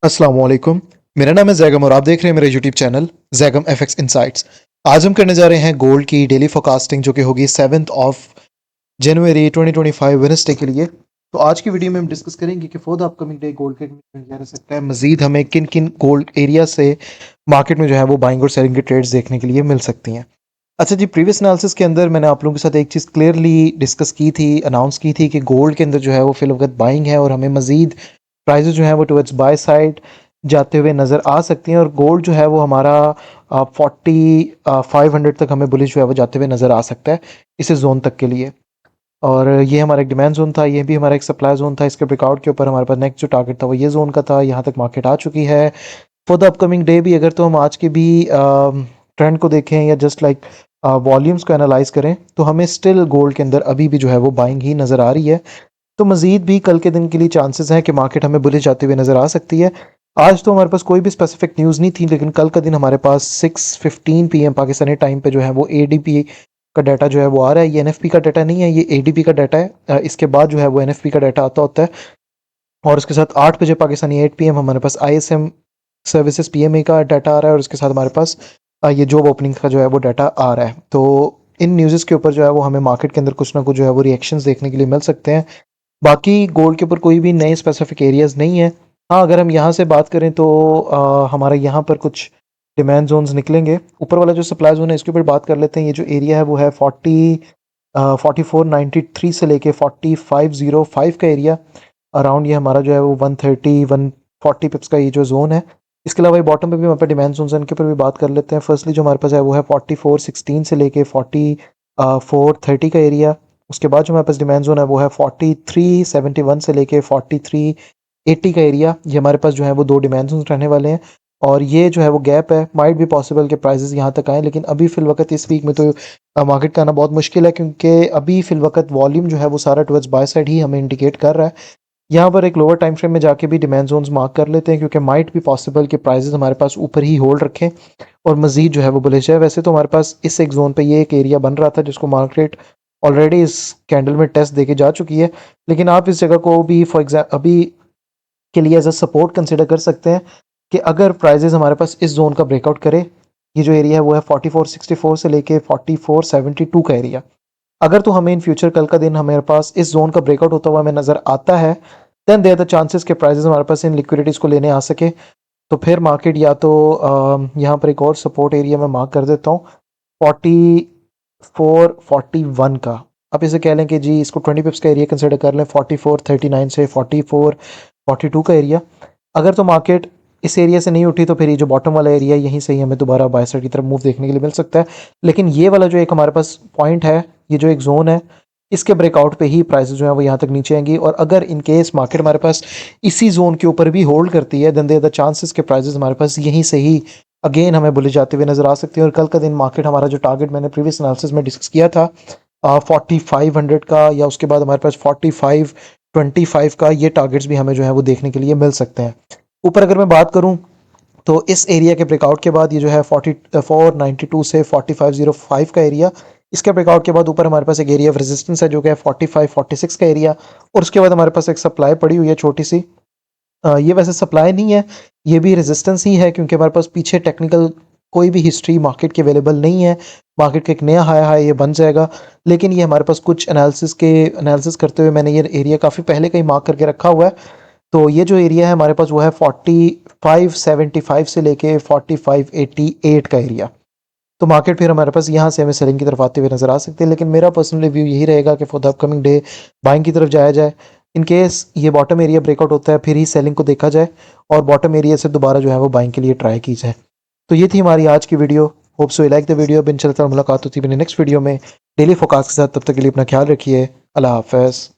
अस्सलाम वालेकुम। मेरा नाम है जैगम और आप देख रहे हैं मेरा YouTube channel Zaigham FX insights. आज हम करने जा रहे हैं गोल्ड की डेली फोरकास्टिंग जो कि होगी 7 जनवरी 2025 वेडनेसडे के लिए। तो आज की वीडियो में हम डिस्कस करेंगे कि for the upcoming day gold का क्या रह सकता है, मजीद हमें किन किन गोल्ड एरिया से मार्केट में जो है वो बाइंग और सेलिंग के ट्रेड्स देखने के लिए मिल सकती हैं। अच्छा जी, प्रीवियस एनालिसिस के अंदर मैंने आप लोगों के साथ एक चीज़ क्लियरली डिस्कस की थी, अनाउंस की थी कि गोल्ड के अंदर जो है वो फिलवकत बाइंग है और हमें मजीद प्राइजेस जो है वो टुवर्ड्स बाय साइड जाते हुए नज़र आ सकती हैं और गोल्ड जो है वो हमारा 4500 तक हमें बुलिश जो है वो जाते हुए नज़र आ सकता है इस जोन तक के लिए। और ये हमारा एक डिमांड जोन था, ये भी हमारा एक सप्लाई जोन था। इसके ब्रेकआउट के ऊपर हमारे पास नेक्स्ट जो टारगेट था वो ये जोन का था। यहाँ तक मार्केट आ चुकी है। फॉर द अपकमिंग डे भी अगर तो हम आज के भी ट्रेंड को देखें या जस्ट लाइक वॉल्यूम्स को एनालाइज करें तो हमें स्टिल गोल्ड के अंदर अभी भी जो है वो बाइंग ही नज़र आ रही है। तो मजीद भी कल के दिन के लिए चांसेस हैं कि मार्केट हमें बुलिश जाते हुए नज़र आ सकती है। आज तो हमारे पास कोई भी स्पेसिफिक न्यूज़ नहीं थी, लेकिन कल का दिन हमारे पास 6:15 PM पाकिस्तानी टाइम पे जो है वो एडीपी का डाटा जो है वो आ रहा है। ये एनएफपी का डाटा नहीं है, ये एडीपी का डाटा है। इसके बाद जो है वो एनएफपी का डाटा आता होता है और उसके साथ 8 बजे पाकिस्तानी 8 PM हमारे पास आईएसएम सर्विसेज पीएमए का डाटा आ रहा है और उसके साथ हमारे पास ये जॉब ओपनिंग का जो है वो डाटा आ रहा है। तो इन न्यूज़ के ऊपर जो है वो हमें मार्केट के अंदर कुछ ना कुछ जो है वो रिएक्शंस देखने के लिए मिल सकते हैं। बाकी गोल्ड के ऊपर कोई भी नए स्पेसिफिक एरियाज़ नहीं है। हाँ, अगर हम यहाँ से बात करें तो हमारे यहाँ पर कुछ डिमांड जोन्स निकलेंगे। ऊपर वाला जो सप्लाई जोन है इसके ऊपर बात कर लेते हैं। ये जो एरिया है वो है 4493 से लेके 4505 का एरिया अराउंड, ये हमारा जो है वो 140 पिप्स का ये जो जोन है। इसके अलावा बॉटम पे भी हमारे पास डिमांड जोन है, इनके ऊपर भी बात कर लेते हैं। फर्स्टली जो हमारे पास है वो है 4416 से लेके 4430 का एरिया। उसके बाद जो हमारे पास डिमांड जोन है वो है 4371 से लेके 4380 का एरिया। ये हमारे पास जो है वो दो डिमांड जोन रहने वाले हैं और ये जो है वो गैप है। माइट भी पॉसिबल के प्राइसेस यहाँ तक आए, लेकिन अभी फिल वक्त इस वीक में तो मार्केट का आना बहुत मुश्किल है, क्योंकि अभी फिल वक्त वॉल्यूम जो है वो सारा टुवर्ड्स बाय साइड ही हमें इंडिकेट कर रहा है। यहाँ पर एक लोअर टाइम फ्रेम में जाके भी डिमांड जोन्स मार्क कर लेते हैं, क्योंकि माइट भी पॉसिबल कि प्राइसेस हमारे पास ऊपर ही होल्ड रखें और मजीद जो है वो बुलिश है। वैसे तो हमारे पास इस एक जोन पे ये एक एरिया बन रहा था जिसको मार्केट ऑलरेडी इस कैंडल में टेस्ट देके जा चुकी है, लेकिन आप इस जगह को भी फॉर एग्जाम्पल अभी के लिए एज अ सपोर्ट कंसिडर कर सकते हैं कि अगर प्राइजेस हमारे पास इस जोन का ब्रेकआउट करे। ये जो एरिया है वो है 4464 से लेके 4472 का एरिया। अगर तो हमें इन फ्यूचर कल का दिन हमारे पास इस जोन का ब्रेकआउट होता हुआ हमें नज़र आता है, देन देयर द चांसेस के प्राइसेस हमारे पास इन लिक्विडिटीज़ को लेने आ सके। तो फिर मार्केट या तो यहाँ पर एक और सपोर्ट एरिया में मार्क कर देता हूँ 4441 का। आप इसे कह लें कि जी इसको 20 पिप्स का एरिया कंसिडर कर लें, 4439 से 4442 का एरिया। अगर तो मार्केट इस एरिया से नहीं उठी तो फिर ये जो बॉटम वाला एरिया यहीं से ही हमें दोबारा बाय साइड की तरफ मूव देखने के लिए मिल सकता है। लेकिन ये वाला जो एक हमारे पास पॉइंट है, ये जो एक जोन है, इसके ब्रेकआउट पे ही प्राइसेस जो है वो यहाँ तक नीचे आएंगी। और अगर इन केस मार्केट हमारे पास इसी जोन के ऊपर भी होल्ड करती है, देन देयर द चांसेस के प्राइसेस हमारे पास यहीं से ही अगेन हमें बुलिश जाते हुए नजर आ सकती है। और कल का दिन मार्केट हमारा जो टारगेट मैंने प्रीवियस एनालिसिस में डिस्कस किया था 4500 का, या उसके बाद हमारे पास 4525 का, ये टारगेट्स भी हमें जो है वो देखने के लिए मिल सकते हैं। ऊपर अगर मैं बात करूं तो इस एरिया के ब्रेकआउट के बाद ये जो है 4492 से 4505 का एरिया, इसके ब्रेकआउट के बाद ऊपर हमारे पास एक एरिया ऑफ रेजिस्टेंस है जो कि है 4546 का एरिया। और उसके बाद हमारे पास एक सप्लाई पड़ी हुई है छोटी सी। ये वैसे सप्लाई नहीं है, ये भी रेजिस्टेंस ही है, क्योंकि हमारे पास पीछे टेक्निकल कोई भी हिस्ट्री मार्केट के अवेलेबल नहीं है। मार्केट का एक नया हाई ये बन जाएगा, लेकिन ये हमारे पास कुछ एनालिसिस करते हुए मैंने ये एरिया काफ़ी पहले का ही मार्क करके रखा हुआ है। तो ये जो एरिया है हमारे पास वो है 4575 से लेके 4588 का एरिया। तो मार्केट फिर हमारे पास यहाँ से हमें सेलिंग की तरफ आते हुए नजर आ सकते हैं, लेकिन मेरा पर्सनल व्यू यही रहेगा कि for the upcoming day buying की तरफ जाया जाए। इन केस ये बॉटम एरिया ब्रेकआउट होता है फिर ही सेलिंग को देखा जाए और बॉटम एरिया से दोबारा जो है वो बाइंग के लिए ट्राई की जाए। तो ये थी हमारी आज की video. Hope so you like the video. बिन चलता मुलाकात होती है नेक्स्ट वीडियो में डेली फोकास्ट के साथ। तब तक के लिए अपना ख्याल रखिए। अल्लाह हाफ़िज़।